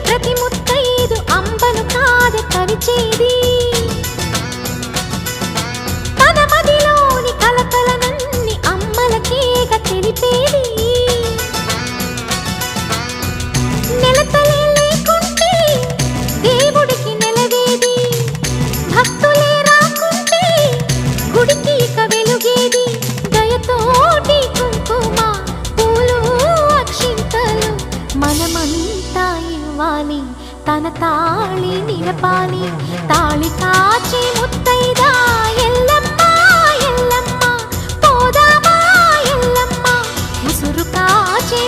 ప్రతి ముత్తైదు అంబను కాదే కరిచేది తన మదిలోని కలకలనన్ని అమ్మలకేగ తెలిపేది నెలతలే లేకుంటే దేవుడికి నెలవేది భక్తులే రాకుంటే గుడికి ఇక వెలుగేది దయతోటి కుంకుమ పూలు అక్షింతలు మనమంతా ఇవ్వాలి తన తాళి నిలపాలి తాళి కాచే ముత్తైదా ఎల్లమ్మ ఎల్లమ్మ పోదామా ఎల్లమ్మ ముసురు కాచే